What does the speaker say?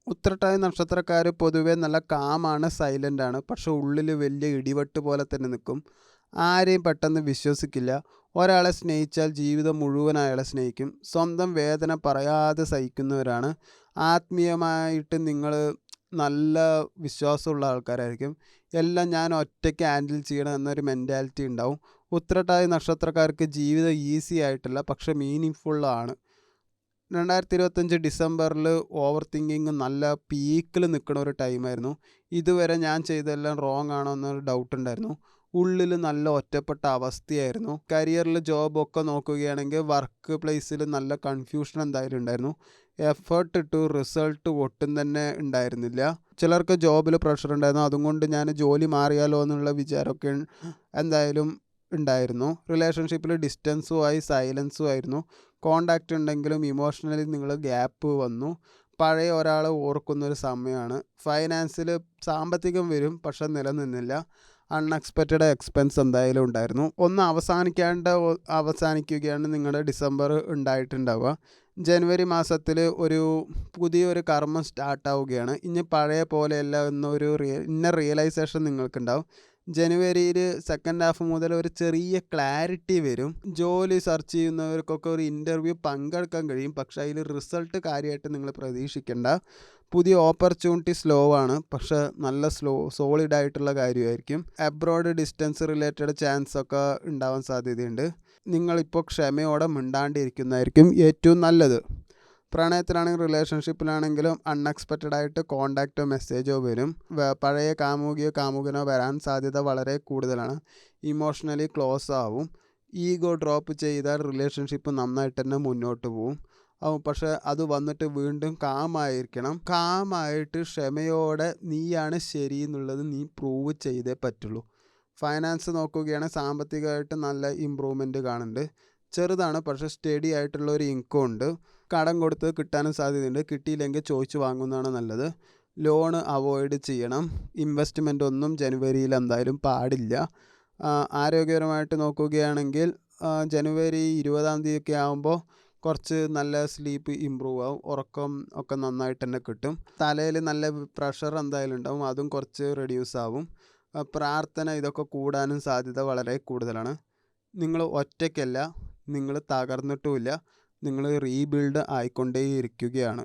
ഉത്രട്ടാതി നക്ഷത്രക്കാർ പൊതുവെ നല്ല കാമാണ്, സൈലൻ്റാണ്. പക്ഷെ ഉള്ളിൽ വലിയ ഇടിവെട്ട് പോലെ തന്നെ നിൽക്കും. ആരെയും പെട്ടെന്ന് വിശ്വസിക്കില്ല. ഒരാളെ സ്നേഹിച്ചാൽ ജീവിതം മുഴുവൻ അയാളെ സ്നേഹിക്കും. സ്വന്തം വേദന പറയാതെ സഹിക്കുന്നവരാണ്. ആത്മീയമായിട്ട് നിങ്ങൾ നല്ല വിശ്വാസമുള്ള ആൾക്കാരായിരിക്കും. എല്ലാം ഞാൻ ഒറ്റയ്ക്ക് ഹാൻഡിൽ ചെയ്യണം എന്നൊരു മെൻറ്റാലിറ്റി ഉണ്ടാവും. ഉത്രട്ടാതി നക്ഷത്രക്കാർക്ക് ജീവിതം ഈസി ആയിട്ടില്ല, പക്ഷെ മീനിങ് ഫുള്ളാണ്. 2025 ഡിസംബറിൽ ഓവർ തിങ്കിങ് നല്ല പീക്കിൽ നിൽക്കുന്ന ഒരു ടൈമായിരുന്നു. ഇതുവരെ ഞാൻ ചെയ്തതെല്ലാം റോങ് ആണോ എന്നൊരു ഡൗട്ട് ഉണ്ടായിരുന്നു. ഉള്ളിൽ നല്ല ഒറ്റപ്പെട്ട അവസ്ഥയായിരുന്നു. കരിയറിൽ ജോബൊക്കെ നോക്കുകയാണെങ്കിൽ വർക്ക് പ്ലേസിൽ നല്ല കൺഫ്യൂഷൻ എന്തായാലും ഉണ്ടായിരുന്നു. എഫേർട്ട് ഇട്ടു, റിസൾട്ട് ഒട്ടും തന്നെ ഉണ്ടായിരുന്നില്ല. ചിലർക്ക് ജോബിൽ പ്രഷർ ഉണ്ടായിരുന്നു. അതുകൊണ്ട് ഞാൻ ജോലി മാറിയാലോ എന്നുള്ള വിചാരമൊക്കെ എന്തായാലും ഉണ്ടായിരുന്നു. റിലേഷൻഷിപ്പിൽ ഡിസ്റ്റൻസുമായി സൈലൻസും ആയിരുന്നു. കോണ്ടാക്റ്റ് ഉണ്ടെങ്കിലും ഇമോഷണലി നിങ്ങൾ ഗ്യാപ്പ് വന്നു. പഴയ ഒരാളെ ഓർക്കുന്നൊരു സമയമാണ്. ഫൈനാൻസിൽ സാമ്പത്തികം വരും, പക്ഷെ നിലനിന്നില്ല. അൺഎക്സ്പെക്റ്റഡ് എക്സ്പെൻസ് എന്തായാലും ഉണ്ടായിരുന്നു. ഒന്ന് അവസാനിക്കുകയാണ് നിങ്ങളുടെ ഡിസംബർ ഉണ്ടായിട്ടുണ്ടാവുക. ജനുവരി മാസത്തിൽ ഒരു പുതിയൊരു കർമ്മം സ്റ്റാർട്ടാവുകയാണ്. ഇനി പഴയ പോലെയല്ല എന്നൊരു റിയലൈസേഷൻ നിങ്ങൾക്കുണ്ടാവും. ജനുവരിയിൽ സെക്കൻഡ് ഹാഫ് മുതൽ ഒരു ചെറിയ ക്ലാരിറ്റി വരും. ജോലി സെർച്ച് ചെയ്യുന്നവർക്കൊക്കെ ഒരു ഇൻ്റർവ്യൂ പങ്കെടുക്കാൻ കഴിയും, പക്ഷേ അതിൽ റിസൾട്ട് കാര്യമായിട്ട് നിങ്ങൾ പ്രതീക്ഷിക്കേണ്ട. പുതിയ ഓപ്പർച്യൂണിറ്റി സ്ലോ ആണ്, പക്ഷെ നല്ല സോളിഡായിട്ടുള്ള കാര്യമായിരിക്കും. അബ്രോഡ് ഡിസ്റ്റൻസ് റിലേറ്റഡ് ചാൻസ് ഒക്കെ ഉണ്ടാവാൻ സാധ്യതയുണ്ട്. നിങ്ങളിപ്പോൾ ക്ഷമയോടെ മിണ്ടാണ്ടിരിക്കുന്നതായിരിക്കും ഏറ്റവും നല്ലത്. പ്രണയത്തിലാണെങ്കിലും റിലേഷൻഷിപ്പിലാണെങ്കിലും അൺഎക്സ്പെക്റ്റഡ് ആയിട്ട് കോണ്ടാക്റ്റോ മെസ്സേജോ വരും. പഴയ കാമുകിയോ കാമുകനോ വരാൻ സാധ്യത വളരെ കൂടുതലാണ്. ഇമോഷണലി ക്ലോസ് ആവും. ഈഗോ ഡ്രോപ്പ് ചെയ്താൽ റിലേഷൻഷിപ്പ് നന്നായിട്ട് തന്നെ മുന്നോട്ട് പോവും. പക്ഷെ അത് വന്നിട്ട് വീണ്ടും കാമായിരിക്കണം. കാമായിട്ട് ക്ഷമയോടെ നീയാണ് ശരി എന്നുള്ളത് നീ പ്രൂവ് ചെയ്തേ പറ്റുള്ളൂ. ഫൈനാൻസ് നോക്കുകയാണെങ്കിൽ സാമ്പത്തികമായിട്ട് നല്ല ഇമ്പ്രൂവ്മെൻറ്റ് കാണുന്നുണ്ട്. ചെറുതാണ്, പക്ഷേ സ്റ്റഡി ആയിട്ടുള്ള ഒരു ഇൻകം ഉണ്ട്. കടം കൊടുത്ത് കിട്ടാനും സാധ്യതയുണ്ട്. കിട്ടിയില്ലെങ്കിൽ ചോദിച്ച് വാങ്ങുന്നതാണ് നല്ലത്. ലോണ് അവോയ്ഡ് ചെയ്യണം. ഇൻവെസ്റ്റ്മെൻ്റ് ഒന്നും ജനുവരിയിൽ എന്തായാലും പാടില്ല. ആരോഗ്യപരമായിട്ട് നോക്കുകയാണെങ്കിൽ ജനുവരി 20-ാം തീയതിയൊക്കെ ആകുമ്പോൾ കുറച്ച് നല്ല സ്ലീപ്പ് ഇമ്പ്രൂവ് ആവും. ഉറക്കം ഒക്കെ നന്നായിട്ട് തന്നെ കിട്ടും. തലയിൽ നല്ല പ്രഷർ എന്തായാലും ഉണ്ടാവും, അതും കുറച്ച് റെഡ്യൂസ് ആവും. പ്രാർത്ഥന ഇതൊക്കെ കൂടാനും സാധ്യത വളരെ കൂടുതലാണ്. നിങ്ങൾ ഒറ്റയ്ക്കല്ല, നിങ്ങൾ തകർന്നിട്ടുമില്ല, നിങ്ങൾ റീബിൽഡ് ആയിക്കൊണ്ടേയിരിക്കുകയാണ്.